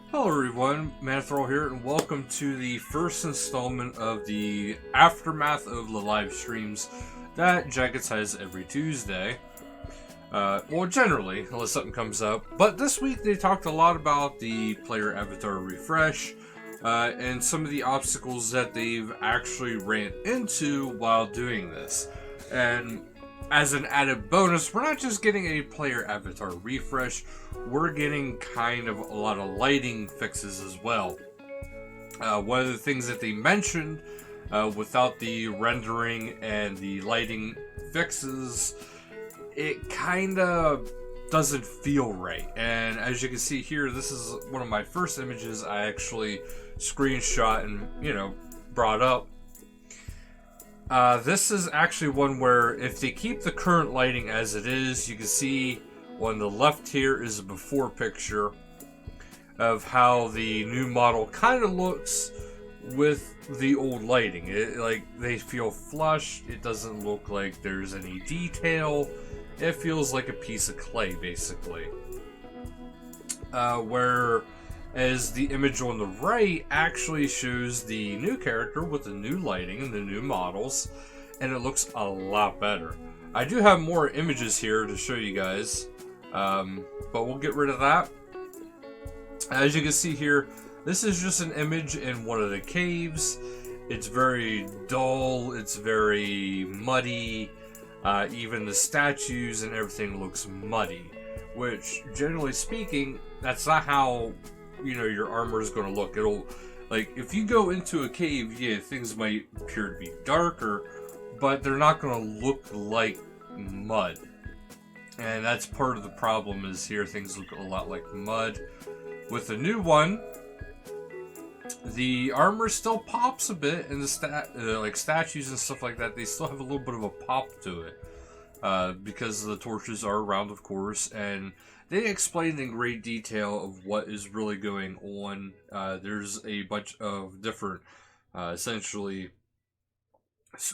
Hello everyone, Manithral here, and welcome to the first installment of the aftermath of the live streams that Jackets has every Tuesday. Well, generally, unless something comes up. But this week they talked a lot about the player avatar refresh, and some of the obstacles that they've actually ran into while doing this. And as an added bonus, we're not just getting a player avatar refresh, we're getting kind of a lot of lighting fixes as well. One of the things that they mentioned, without the rendering and the lighting fixes, it kind of doesn't feel right. And as you can see here, this is one of my first images I actually screenshot and, brought up. This is actually one where if they keep the current lighting as it is, you can see on the left here is a before picture of how the new model kind of looks with the old lighting. They feel flush. It doesn't look like there's any detail. It feels like a piece of clay, basically. Whereas the image on the right actually shows the new character with the new lighting and the new models, and it looks a lot better. I do have more images here to show you guys, but we'll get rid of that. As you can see here, this is just an image in one of the caves. It's very dull, it's very muddy, even the statues and everything looks muddy, which, generally speaking, that's not how your armor is going to look. If you go into a cave, yeah, things might appear to be darker, but they're not going to look like mud. And that's part of the problem is here things look a lot like mud. With the new one, the armor still pops a bit, and the statues and stuff like that, they still have a little bit of a pop to it. Because the torches are around, of course, and they explained in great detail of what is really going on. There's a bunch of different, essentially,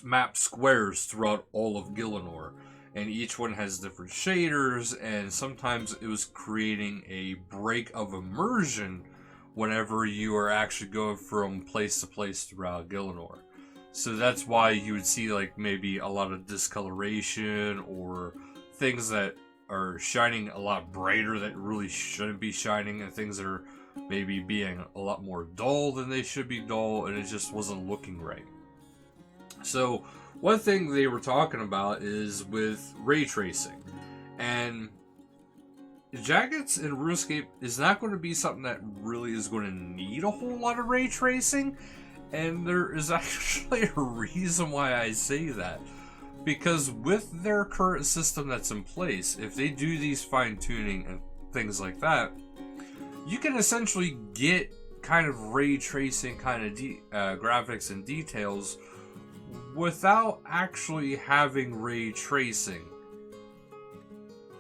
map squares throughout all of Gielinor, and each one has different shaders, and sometimes it was creating a break of immersion whenever you are actually going from place to place throughout Gielinor. So that's why you would see maybe a lot of discoloration or things that are shining a lot brighter that really shouldn't be shining, and things that are maybe being a lot more dull than they should be dull, and it just wasn't looking right. So one thing they were talking about is with ray tracing, and Jackets in RuneScape is not going to be something that really is going to need a whole lot of ray tracing, and there is actually a reason why I say that. Because with their current system that's in place, if they do these fine-tuning and things like that, you can essentially get kind of ray tracing kind of graphics and details without actually having ray tracing.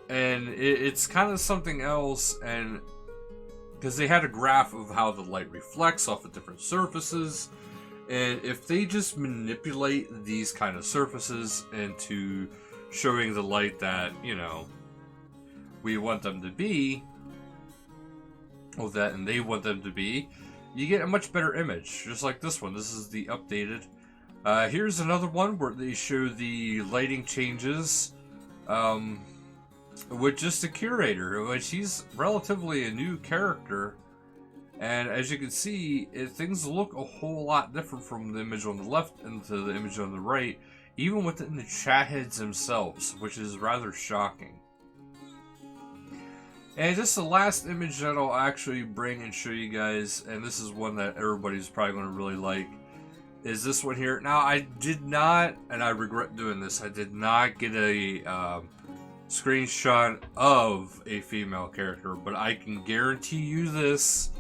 And it's kind of something else, and because they had a graph of how the light reflects off of different surfaces, and if they just manipulate these kind of surfaces into showing the light that, we want them to be, or that and they want them to be, you get a much better image, just like this one. This is the updated. Here's another one where they show the lighting changes with just the Curator, which he's relatively a new character. And as you can see, things look a whole lot different from the image on the left into the image on the right, even within the chat heads themselves, which is rather shocking. And just the last image that I'll actually bring and show you guys, and this is one that everybody's probably going to really like, is this one here. Now, I did not, and I regret doing this, I did not get a screenshot of a female character, but I can guarantee you this.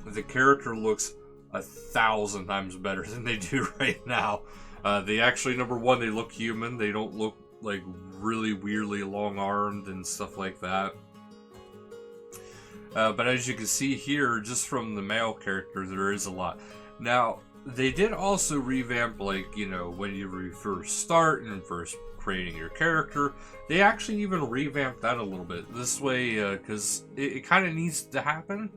The character looks 1,000 times better than they do right now. They actually, number one, they look human. They don't look like really weirdly long-armed and stuff like that. But as you can see here, just from the male character, there is a lot. Now, they did also revamp, when you first start and first creating your character. They actually even revamped that a little bit. This way, because it kind of needs to happen.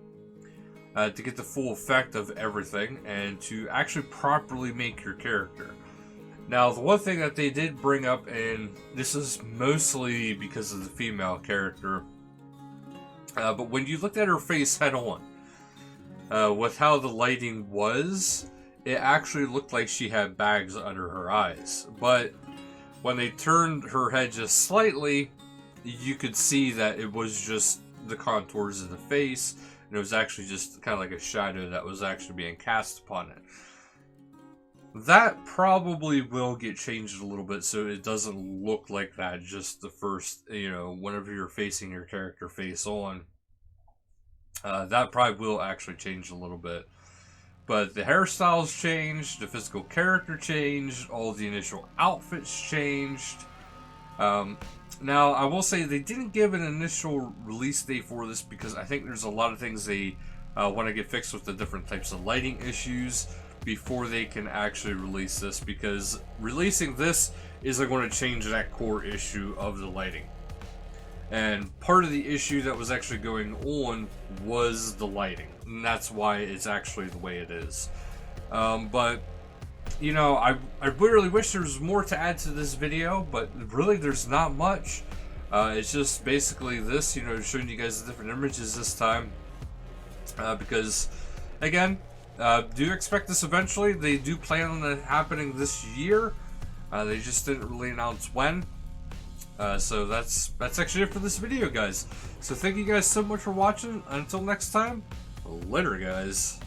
to get the full effect of everything and to actually properly make your character. Now, the one thing that they did bring up, and this is mostly because of the female character, but when you looked at her face head on, with how the lighting was, it actually looked like she had bags under her eyes. But when they turned her head just slightly, you could see that it was just the contours of the face, and it was actually just kind of like a shadow that was actually being cast upon it. That probably will get changed a little bit so it doesn't look like that just the first, whenever you're facing your character face on. That probably will actually change a little bit. But the hairstyles changed, the physical character changed, all the initial outfits changed. Now, I will say they didn't give an initial release date for this because I think there's a lot of things they want to get fixed with the different types of lighting issues before they can actually release this, because releasing this isn't going to change that core issue of the lighting. And part of the issue that was actually going on was the lighting, and that's why it's actually the way it is. But I really wish there was more to add to this video, but really there's not much. It's just basically this, showing you guys the different images this time, because again, do expect this eventually. They do plan on it happening this year. They just didn't really announce when. So that's actually it for this video, guys. So thank you guys so much for watching. Until next time, later, guys.